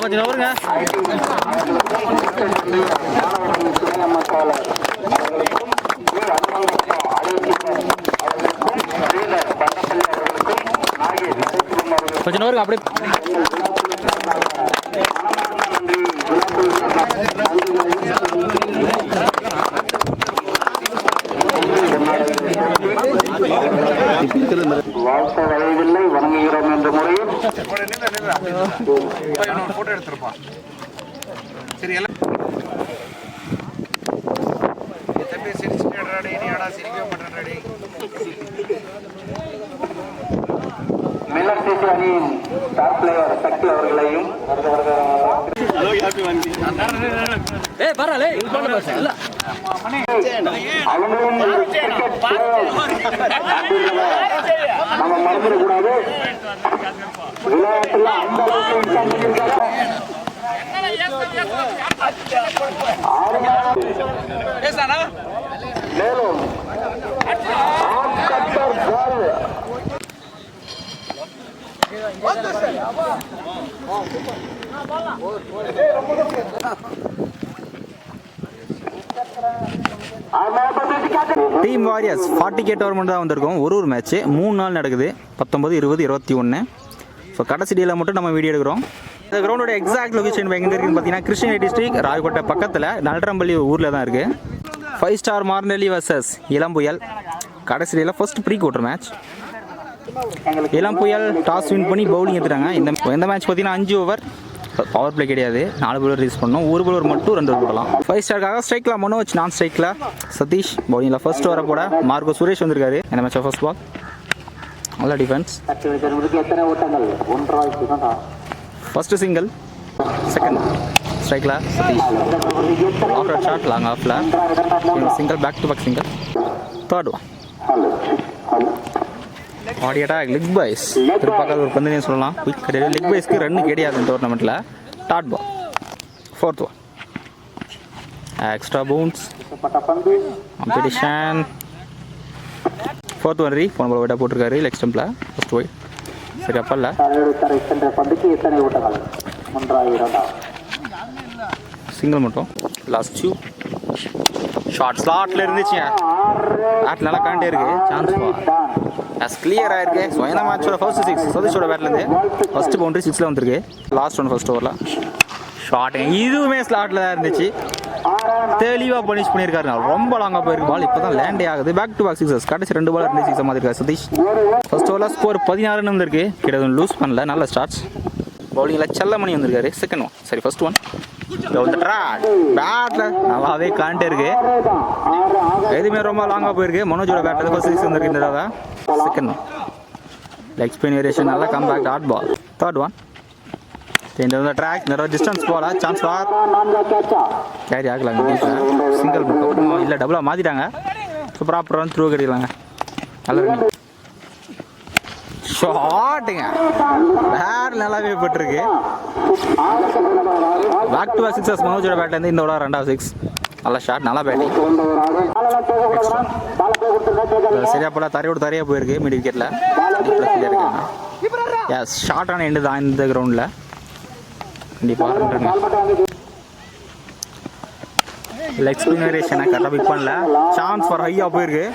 கொஞ்சம் வருங்க. கொஞ்சம் வருங்க அப்படியே. வாழ்த்த வயதில்லை வணங்குகிறோம் என்ற முறையில் போட்டோ எடுத்துருப்பான். சரி எல்லாம் தம்பி சிரிச்சுடாடி நீடா சிரிக்கவே மாட்டேன்டாடி. மில்லர் சிசி அணியின் ஸ்டார் பிளேயர் சக்தி அவர்களையும் நம்ம மறந்துடக்கூடாது. விளையாட்டுல அந்த மேலும் டீம் வாரியர்ஸ் 40K டோர்னமெண்ட் தான் வந்திருக்கோம். ஒரு மேட்ச்சு 3 நாள் நடக்குது. 19, 20, 21. ஸோ கடைசி டேல மட்டும் நம்ம வீடியோ எடுக்கிறோம். இந்த கிரௌண்டோட எக்ஸாக்ட் லொகேஷன் எங்கே இருக்குன்னு பார்த்தீங்கன்னா கிருஷ்ணகிரி டிஸ்ட்ரிக்ட் ராயக்கோட்டை பக்கத்தில் நல்ரம்பள்ளி ஊரில் தான் இருக்குது. 5 ஸ்டார் மார்னலி வர்சஸ் இளம்புயல் கடைசி டேல first pre quarter match. Ilampuyal toss win பண்ணி பவுலிங் எடுத்துட்டாங்க. இந்த மேட்ச் பார்த்தீங்கன்னா 5 ஓவர், பவர் பிளே கிடையாது. 4 பவுலர் ரிலீஸ் பண்ணோம். ஒரு பவுலர் மட்டும் 2 போடலாம். 5 ஸ்டாருக்காக ஸ்ட்ரைக்கில் மனோஜ், நான் ஸ்ட்ரைக்கில் சதீஷ், பவுலிங்கில் ஃபர்ஸ்ட் ஓவரை போட மார்க்கோ சுரேஷ் வந்திருக்காரு. இந்த மேட்ச் ஃபர்ஸ்ட் பால் நல்ல டிஃபென்ஸ். ஃபர்ஸ்ட் சிங்கிள், செகண்ட் ஸ்ட்ரைக்கில் சதீஷ், ஆஃப்டர் ஷாட் லாங் ஆஃபில் single, back to back single. Third one ஆடி அட்டாக் லெக் பைஸ். திருப்பாக்கால் ஒரு பந்துனே சொல்லலாம். குயிக் கிடையாது. லெக் பைஸ்க்கு ரன்னு கிடையாது இந்த டோர்னமெண்ட்டில். Dot ball. Fourth one extra bounce competition. Fourth one போன பால் ஒயிட்டாக போட்டிருக்காரு லெக் ஸ்டம்பில். First wide. சரி அப்பல்ல சிங்கிள் மட்டும். லாஸ்ட் 2 ஷார்ட் ஸ்லாட்டில் இருந்துச்சுங்க. பேட் நல்லா காண்டே இருக்கு. சான்ஸ் பால் கிளியர் ஆயிருக்கு. ஸோ இந்த மேட்சோட ஃபர்ஸ்ட் 6 சதீஷோட பேட்லேருந்து ஃபர்ஸ்ட் பவுண்டரி 6ல் வந்திருக்கு. லாஸ்ட் ஒன் ஃபர்ஸ்ட் ஓவரில் ஷார்ட்டுங்க. இதுவுமே ஸ்லாட்டில் தான் இருந்துச்சு. தெளிவாக பனிஷ் பண்ணியிருக்காருங்க. ரொம்ப லாங்காக போயிருக்கு பால். இப்போ தான் லேண்டே ஆகுது. பேக் டு பேக் 6 கடைசி 2 பால் 2 6 மாதிரி இருக்காரு சதீஷ். ஃபர்ஸ்ட் ஓவரில் ஸ்கோர் 16 வந்திருக்கு. கிட்ட லூஸ் பண்ணல. நல்ல ஸ்டார்ட்ஸ். பவுலிங்கில் செல்லமணி வந்திருக்காரு. Second one. சரி ஃபர்ஸ்ட் ஒன் பேட்டில் நல்லாவே காண்டே இருக்கு. எதுவுமே ரொம்ப லாங்காக போயிருக்கு. மனோஜோட பேட்டில் ஃபர்ஸ்ட் 6 வந்திருக்கு இந்த தடவை. Second one leg spin variation. நல்லா come back dot ball. Third one இந்த ட்ராக் நிறைய டிஸ்டன்ஸ் போகல சான்ஸ் ஃபார் கேரி ஆகலாங்க டீப்பில் சிங்கிள் மட்டும் இல்லை டபுளாக மாற்றிட்டாங்க ஸோ ப்ராப்பராக வந்து த்ரூ கிடைக்கலாங்க நல்ல ரன்னிங் ஷாட்டுங்க வேறு நல்லாவே போட்டிருக்கு பேக் டு பேக் சிக்ஸஸ் மனோஜோட பேட்லேருந்து இந்த விட 2வது 6 நல்ல ஷாட் நல்லா பேட்டிங் சரியா போல தரையோடு தரையாக போயிருக்கு மிட் விக்கெட்டில் இருக்காங்க எஸ் ஷார்ட்டான எண்டு தான் இந்த கிரவுண்டில் கண்டிப்பாக ரெண்டுங்க லெக் ஸ்பின்னரேஷனை கரெக்டாக பிக் பண்ணல சான்ஸ் ஃபார் ஹையாக போயிருக்கு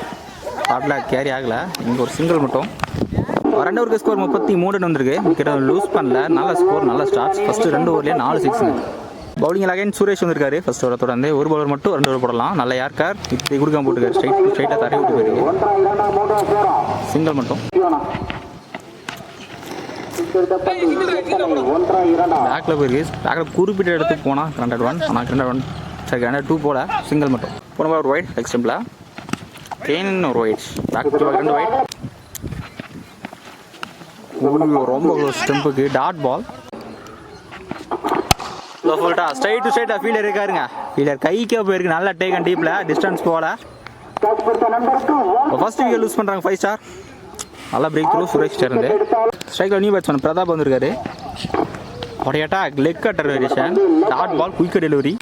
பாட்டில் கேரி ஆகலை இங்கே ஒரு சிங்கிள் மட்டும் 2 ஓவருக்கு ஸ்கோர் 33 வந்திருக்கு விக்கெட் லூஸ் பண்ணல நல்ல ஸ்கோர் நல்ல ஸ்டார்ட்ஸ் ஃபஸ்ட்டு 2 ஓவர்லேயே 4 சிக்ஸுங்க பவுலிங் அகைன் சுரேஷ் வந்திருக்காரு ஃபர்ஸ்ட் ஓவரை தொடர்ந்து ஒரு பவுலர் மட்டும் 2 ஓவர் போடலாம் நல்ல யார்கார் இப்படி கொடுக்காம போட்டுருக்காரு ஸ்ட்ரைட்டாக தரையை விட்டு போயிருக்கு சிங்கிள் மட்டும் பேக்கில் போயிருக்கு பேக்கில் குறிப்பிட்ட இடத்துக்கு போனால் 201 ஆனால் 201 சரி 202 போல சிங்கிள் மட்டும் போன ஒரு ஒயிட் எக்ஸ்டெம்பிளா கெயின் ஒரு wide back to back 2 wide ரொம்ப ஸ்டெம்புக்கு டாட் பால் ஸ்ட்ரைட் டு ஸ்ட்ரைட்டாக ஃபீல்டர் இருக்காருங்க ஃபீல்டர் கைக்கே போயிருக்கு நல்லா டேக் அண்ட் டீப்பில் டிஸ்டன்ஸ் போகல ஃபர்ஸ்ட் விக்கெட் லூஸ் பண்ணுறாங்க 5 ஸ்டார் நல்லா பிரேக் த்ரூ சுரேஷ் இருந்து ஸ்ட்ரைக்கில் நியூ பேட்ஸ்மேன் பிரதாப் வந்திருக்காரு ஒரு attack leg cutter variation dot ball quick delivery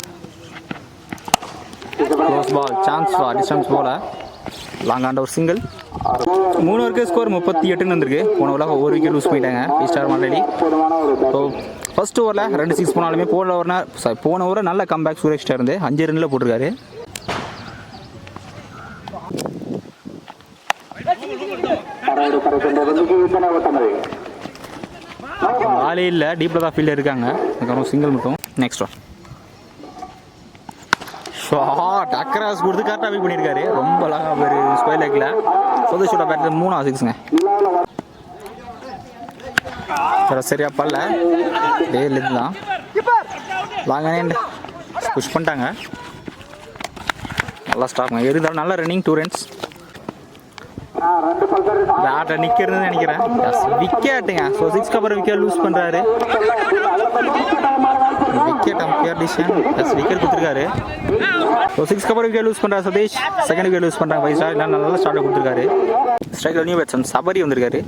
close ball chance for distance போல லாங் ஆண்ட ஒரு சிங்கிள் 3 ஓவருக்கு ஸ்கோர் 38 வந்திருக்கு போன ஓவரில் ஒரு விக்கெட் லூஸ் பண்ணிட்டாங்க 5 ஸ்டார் ஆல்ரெடி ஸோ ஃபர்ஸ்ட் ஓவரில் 2 6 போனாலுமே போன ஓவரில் நல்ல கம்பேக் சுரேஷ் இருந்து 5 ரன்னில் போட்டிருக்காரு ஆளே இல்லை டீப்பில் தான் ஃபீல்டில் இருக்காங்க அதுக்கப்புறம் சிங்கிள் மட்டும் நெக்ஸ்ட் ஒன் ஷாட் அக்ராஸ் கொடுத்து கரெக்டாக பிக் பண்ணியிருக்காரு ரொம்ப அழகாக பேர் ஸ்கொயர் லெக்கில் சொதேஷோட பேட்டில் 3வது 6ங்க சரியா பல்ல டேலேருந்து தான் லாங் புஷ் பண்ணிட்டாங்க நல்லா ஸ்டாப்ங்க இருந்தாலும் நல்ல ரன்னிங் 2 ரன்ஸ் பேட்டை நிற்கிறதுன்னு நினைக்கிறேன் விக்கெட்டுங்க ஸோ 6க்கு அப்புறம் விக்கெட் லூஸ் பண்ணுறாரு விக்கெட் அம்பையர் டிசிஷன் விக்கெட் கொடுத்துருக்காரு ஸோ 6க்கு அப்புறம் விக்கெட் லூஸ் பண்ணுறாரு சதீஷ் செகண்ட் விக்கெட் லூஸ் பண்ணுறாங்க 5 ஸ்டார் நல்லா ஸ்டார்ட் கொடுத்துருக்காரு ஸ்ட்ரைக்கில் நியூ பேட்ஸ்மேன் சபரி வந்திருக்காரு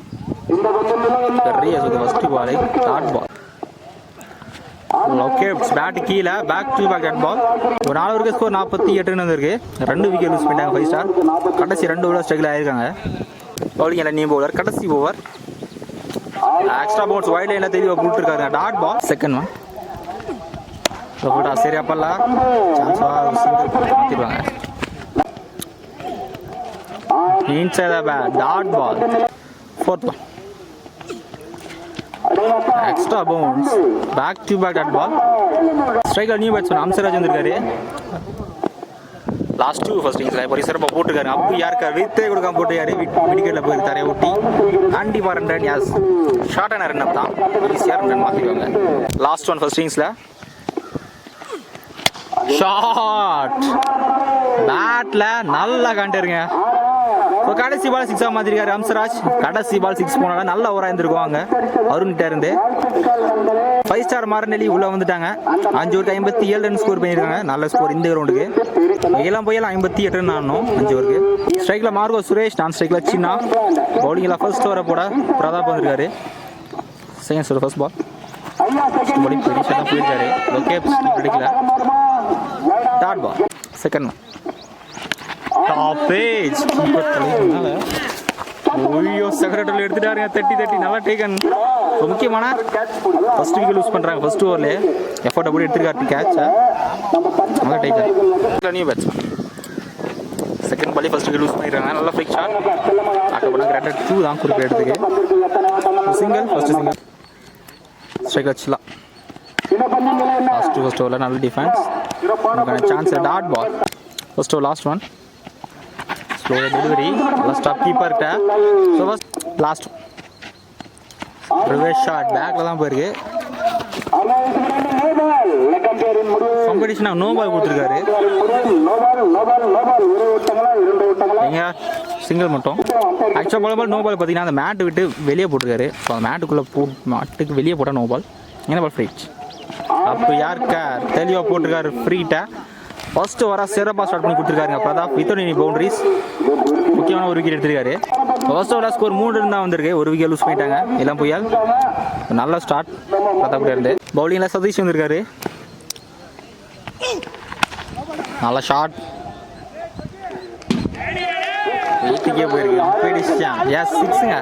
பெரிய first ball dot ball okay bat கீழே back to back dot ball ஒரு 4 ஓவருக்கு ஸ்கோர் 48 வந்திருக்கு 2 விக்கெட் லூஸ் பண்ணிட்டாங்க 5 ஸ்டார் கடைசி 2 ஓவர் ஸ்ட்ரைக்கில் ஆயிருக்காங்க பவுலிங் எல்லாம் நியூ பவுலர் கடைசி ஓவர் எக்ஸ்ட்ரா பவுன்ஸ் வைட் லைனில் தெளிவாக கொடுத்துருக்காங்க டாட் பால் செகண்ட் ஒன் சரியா பல்ல சான்ஸ் மாற்றிடுவாங்க inside the bat dot ball 4th one extra bounce back to back dot ball ஸ்ட்ரைக்கில் நியூ பேட்ஸ்மேன் அம்சராஜ் வந்திருக்காரு லாஸ்ட் 2 ஃபர்ஸ்ட் இன்னிங்ஸில் இப்போ சிறப்பாக போட்டுருக்காரு அப்படி யாருக்கா வித்தே கொடுக்காம போட்டுருக்காரு விக்கெட்டில் போய் தரையை ஒட்டி கண்டிப்பாக 2 ரன் யாஸ் ஷார்ட்டான ரன் அப் தான் ஈஸியாக 2 ரன் மாற்றிடுவாங்க லாஸ்ட் ஒன் ஃபர்ஸ்ட் இன்னிங்ஸில் ஷாட் பேட்டில் நல்லா கண்டுருங்க இப்போ கடைசி பால் 6 மாற்றிருக்காரு அம்சராஜ் கடைசி பால் 6 போனாலும் நல்ல ஓவராக இருந்திருக்குவாங்க அருண்கிட்ட இருந்து 5 ஸ்டார் மாரநெல்லி உள்ளே வந்துட்டாங்க 5 ஓவருக்கு 57 ரன் ஸ்கோர் பண்ணியிருக்காங்க நல்ல ஸ்கோர் இந்த கிரவுண்டுக்கு எல்லாம் போயெல்லாம் 58 ரன் ஆடணும் 5 ஓவருக்கு ஸ்ட்ரைக்கில் மார்கோ சுரேஷ் நான் ஸ்ட்ரைக்கில் சின்னா பவுலிங்கில் ஃபர்ஸ்ட் ஓவரை போட பிரதாப் வந்திருக்காரு second over first ball bowling பெரிய போயிருக்காரு ஓகே கிடைக்கல dot ball second one top பேஜ் ஓய்யோ செக்ரட்டரியில் எடுத்துட்டாருங்க தட்டி நல்லா டேக்கன் முக்கியமான ஃபர்ஸ்ட் விக்கெட் லூஸ் பண்ணுறாங்க ஃபர்ஸ்ட் ஓவர்லேயே எஃபர்ட் அப்படி எடுத்துருக்காரு கேட்சை நல்லா டேக்கன் நியூ பேட்ஸ்மேன் செகண்ட் பாலே ஃபர்ஸ்ட் விக்கெட் லூஸ் பண்ணிடுறாங்க நல்லா ஃபிக் ஷாட் பார்க்க போனால் கிராண்டட் 2 தான் குறிப்பிட்ட இடத்துக்கு சிங்கிள் ஃபர்ஸ்ட் சிங்கிள் ஸ்ட்ரைக் வச்சுலாம் ஃபர்ஸ்ட் ஓவரில் நல்ல defence chance dot ball first over last one slow delivery நல்லா ஸ்டாப் கீப்பர்கிட்ட so first last reverse shot பேக்கில் தான் போயிருக்கு காம்படிஷனாக நோ பால் கொடுத்துருக்காரு எங்க சிங்கிள் மட்டும் ஆக்சுவலாக பால் நோ பால் பார்த்தீங்கன்னா அந்த மேட்டு விட்டு வெளியே போட்டிருக்காரு ஸோ அந்த மேட்டுக்குள்ளே மேட்டுக்கு வெளியே போட்டால் நோ பால் என்ன பால் ஃப்ரீ அப்போ யாருக்கார் தெளிவாக போட்டிருக்காரு ஃப்ரீட்டை. ஃபர்ஸ்ட்டு வர சிறப்பாக ஸ்டார்ட் பண்ணி கொடுத்துருக்காருங்க பிரதாப் வித்தவுட் எனி பவுண்டரிஸ். முக்கியமான ஒரு விக்கெட் எடுத்திருக்காரு. ஃபர்ஸ்ட் ஓவர் ஸ்கோர் 3 ரன் தான் வந்திருக்கு. ஒரு விக்கெட் லூஸ் பண்ணிட்டாங்க எல்லாம் புயல். நல்ல ஸ்டார்ட் பிரதாப் கூட இருந்து. பவுலிங்கில் சதீஷ் வந்திருக்காரு. நல்ல ஷாட் வீட்டுக்கே போயிருக்கு. எஸ் சிக்ஸுங்க.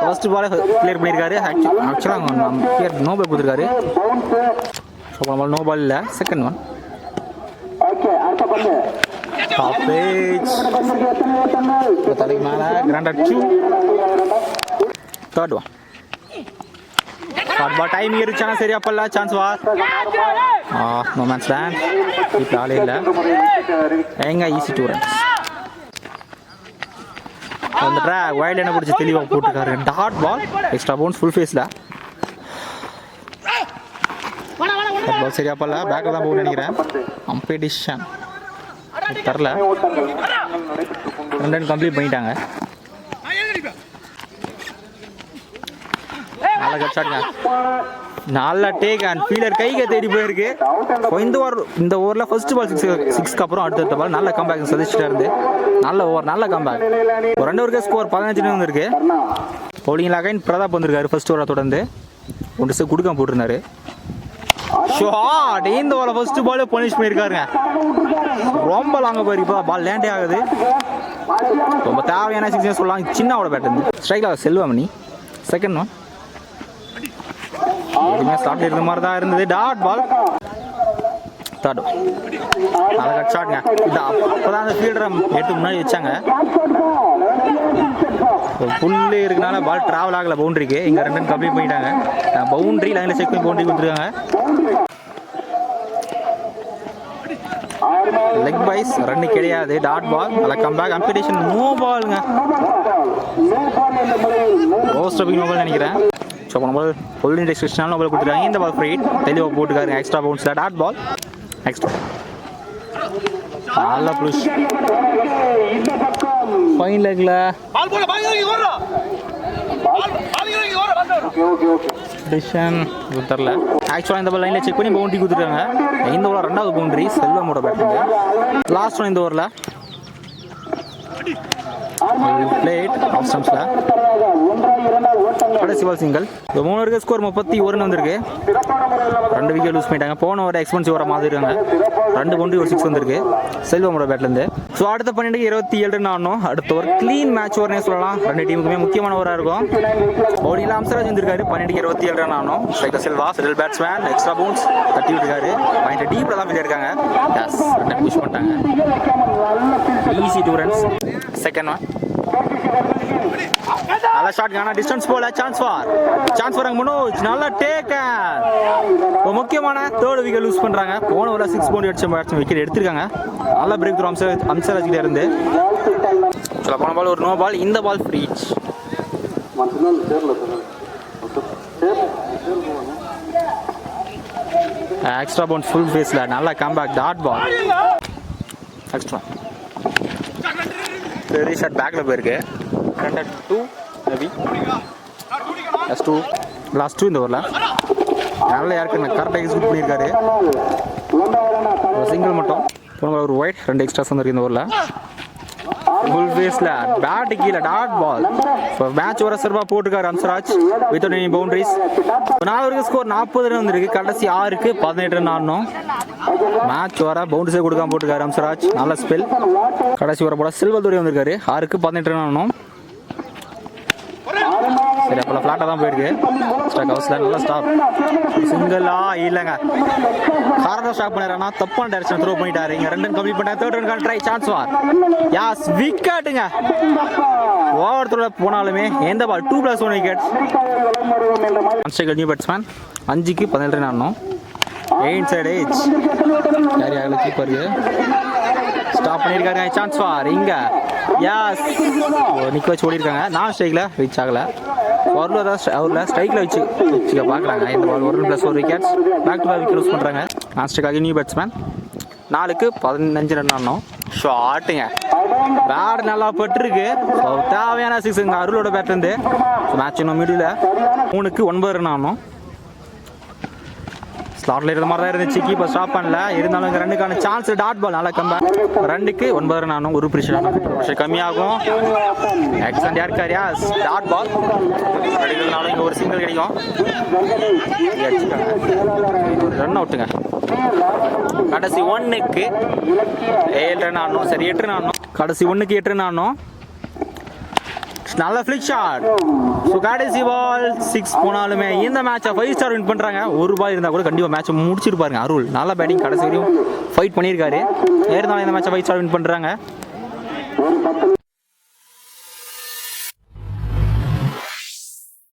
ஃபர்ஸ்ட் பால் கிளியர் பண்ணியிருக்காரு. ஆக்சுவலாக பேர் நோ பால் கொடுத்துருக்காரு. நோ பால் இல்லை. செகண்ட் ஒன் தலைக்கு மேலே கிராண்டட் 2. Third one short ball time இருந்துச்சானா சரியா பல்ல சான்ஸ் வா. No man's land. இப்போ ஆளே இல்லை. எங்க ஈஸி 2 ரன்ஸ். அந்த ட்ராக் வைல்ட் என்ன பிடிச்சி தெளிவாக போட்டுருக்காரு. Dot ball extra bounce full ஃபேஸில். பால் சரியா பல்ல பேக்கில் தான் போகணும்னு நினைக்கிறேன். காம்படிஷன் தரல. 2 ரன் கம்ப்ளீட் பண்ணிட்டாங்க. நல்ல கட் ஷாட்ங்க. நல்ல டேக் அண்ட் ஃபீல்டர் கைக்கு தேடி போயிருக்கு. இந்த ஓவரில் ஃபர்ஸ்ட் பால் 6க்கு அப்புறம் அடுத்த பால் நல்ல கம்பேக் சதிச்சுட்டா இருந்து. நல்ல ஓவர் நல்ல கம்பேக். ஒரு 2 ஓவருக்கு ஸ்கோர் 15 வந்திருக்கு. பவுலிங்கில் அகைன் பிரதாப் வந்திருக்காரு. ஃபர்ஸ்ட் ஓவரை தொடர்ந்து 1 செட் கொடுக்காம போட்டிருந்தாரு. ஷாட் இந்த ஓவரில் ஃபர்ஸ்ட் பாலே பனிஷ் பண்ணியிருக்காருங்க. ரொம்ப லாங்க போயிருக்கு. பால் லேண்டே ஆகுது. ரொம்ப தேவையான சிக்ஸே சொல்லலாம். சின்னவோட பேட் இருந்து ஸ்ட்ரைக்கில் செல்வமணி. செகண்ட் ஒன் எதுவுமே ஸ்டார்ட் இருந்த மாதிரி தான் இருந்தது. Dot ball. தேர்ட் ஒன் நல்ல கட் ஷாட்ங்க. இது அப்போதான் அந்த ஃபீல்டரை எடுத்து முன்னாடி வச்சாங்க. புல்லு இருக்கனால பால் ட்ராவல் ஆகலை பவுண்டரிக்கு. இங்கே 2 ரன் கம்ப்ளீட் பண்ணிட்டாங்க. பவுண்டரி லைனில் செக் பண்ணி பவுண்டரி கொடுத்துருக்காங்க. லெக் பைஸ் ரன்னு கிடையாது. டாட் பால் நல்ல கம்பேக். காம்படிஷன் நோ பாலுங்க. ரோஸ்ட் நோ பால் நினைக்கிறேன். ஸோ நம்ம பொல்லிங் டிஸ்கிரிப்ஷனால நோ பால் கொடுத்துருக்காங்க. இந்த பால் ஃப்ரீ தெளிவாக போட்டுருக்காரு. எக்ஸ்ட்ரா பவுன்ஸில் டாட் பால். நெக்ஸ்ட் நல்ல புஷ் ஃபைன் லெக்கில் டிஷன் தரல. ஆக்சுவலாக இந்த பால் லைனில் செக் பண்ணி பவுண்டரி கொடுத்துருக்காங்க. இந்த ஓவர் 2வது பவுண்டரி செல்வமோட பேட்டிங். லாஸ்ட் ஒன் இந்த ஓவரில் பிளேட் ஆஃப் ஸ்டம்ப்ஸில் கடைசி பால் சிங்கிள். 3 ஓவருக்கு ஸ்கோர் 31 வந்திருக்கு. 2 விக்கெட் லூஸ் பண்ணிட்டாங்க. போன ஓவர் எக்ஸ்பென்சிவ் ஓவராக மாதிரி இருக்காங்க. 2 பவுண்டரி ஒரு 6 வந்திருக்கு செல்வமோட பேட்லேருந்து. ஸோ அடுத்த 12க்கு 27 ரன் ஆடணும். அடுத்த ஒரு க்ளீன் மேட்ச் ஓவர்னே சொல்லலாம். 2 டீமுக்குமே முக்கியமான ஓவராக இருக்கும். பவுலிங்கில் அம்சராஜ் வந்திருக்காரு. 12க்கு 27 ரன் ஆடணும். Striker Selva settle batsman extra bounce தட்டி விட்டுருக்காரு. பாயிண்ட் டீப்பில் தான் இருக்காங்க. எஸ் 2 புஷ் பண்ணிட்டாங்க. Easy 2 runs. செகண்ட் ஒன் நல்ல ஷாட். ஆனால் டிஸ்டன்ஸ் போல. Chance for Manoj. நல்ல டேக். முக்கியமான 3rd விக்கெட் லூஸ் பண்ணுறாங்க. போன ஒரு 6 பவுண்டரி அடிச்ச விக்கெட் எடுத்திருக்காங்க. நல்ல பிரேக் த்ரூ அம்சராஜ் கிட்ட இருந்து. சில போன பால் ஒரு நோ பால். இந்த ball free. Extra bounce full ஃபேஸில் நல்ல கம்பேக். Dot ball. எக்ஸ்ட்ரா பெரிய ஷாட் பேக்கில் போயிருக்கு. 2 மேபி லாஸ்ட் 2 இந்த ஓவரில் நல்ல யாருக்கு கரெக்டாக எக்ஸிக்யூட் பண்ணியிருக்காரு. சிங்கிள் மட்டும். போன ஒரு ஒயிட் 2 எக்ஸ்ட்ராஸ் வந்துருக்கு இந்த ஓவரில். ஃபுல் ஃபேஸில் பேட்டு கீழே டாட் பால். மேட்ச் வர சிறப்பாக போட்டுருக்காரு அம்சராஜ் வித்தவுட் எனி பவுண்டரிஸ். 4 ஓவருக்கு ஸ்கோர் 40 ரன் வந்திருக்கு. கடைசி 6க்கு 18 ரன் ஆடணும். மேட்ச் வர பவுண்டரிஸே கொடுக்காம போட்டுருக்காரு அம்சராஜ். நல்ல ஸ்பெல். கடைசி வர போல செல்வதுரை வந்திருக்காரு. 6க்கு 18 ரன் ஆடணும். சரி அப்போ ஃப்ளாட்டாக தான் போயிருக்கு. ஸ்டாக் ஹவுஸில் நல்லா ஸ்டாப். சிங்கிளா இல்லைங்க. காரணம் ஸ்டாப் பண்ணிடுறாங்கன்னா தப்பான டைரக்ஷன் த்ரோ பண்ணிட்டாரு. இங்கே 2 ரன் கம்ப்ளீட் பண்ணாங்க. 3rd run try. Chance for யாஸ் விக்கெட்டுங்க. ஓவர் த்ரோல போனாலுமே எந்த பால் 2+1 விக்கெட். அன்ஸ்ட்ரைக்கர் நியூ பேட்ஸ்மேன். 5க்கு 17 ரன் ஆடணும். 8 சைடு ஏஜ் யார் யாரில் கீப்பருக்கு ஸ்டாப் பண்ணியிருக்காங்க. சான்ஸ் ஃபார் இங்கே யாஸ் நிற்க வச்சு ஓடிருக்காங்க. நான் ஸ்ட்ரைக்கில் ரீச் ஆகலை. அவரில் ஸ்ட்ரைக்கில் வச்சுக்க பார்க்குறாங்க. இந்த ball 1 +1 wickets. Back to back wicket use பண்ணுறாங்க. நான் ஸ்ட்ரைக்காக நியூ பேட்ஸ்மேன். 4க்கு 15 ரன் ஆடணும். ஷாட்டுங்க. பேட் நல்லா பட்டுருக்கு. தேவையான 6ங்க அருளோட பேட்லேருந்து. மேட்ச் இன்னும் மிடில் 3க்கு 9 ரன் ஆடணும். ஸ்லாட்டில் இருந்த மாதிரி தான் இருந்துச்சு. கீப்பர் ஸ்டாப் பண்ணல. இருந்தாலும் இந்த ரன்னுக்கான சான்ஸ். டாட் பால் நல்லா கம்பேக். 2க்கு 9 ரன் ஆனும். ஒரு ப்ரெஷர் கம்மியாகும். Excellent யாருக்கார் யாஸ் dot ball. அடிக்கலனாலும் இங்கே ஒரு சிங்கிள் கிடைக்கும். ஒரு ரன் அவுட்டுங்க. கடைசி 1க்கு 7 ரன் ஆடணும். சரி 8 ரன் ஆடணும். கடைசி 1க்கு 8 ரன் ஆடணும். நல்ல ஃபிளிக் ஷாட். ஸோ கடைசி பால் 6 போனாலுமே இந்த மேட்சை 5 ஸ்டார் வின் பண்ணுறாங்க. ஒரு பால் இருந்தால் கூட கண்டிப்பாக மேட்சை முடிச்சிருப்பாருங்க அருள். நல்ல பேட்டிங் கடைசி வரையும் ஃபைட் பண்ணியிருக்காரு. இருந்தாலும் இந்த மேட்சை 5 ஸ்டார் வின் பண்ணுறாங்க.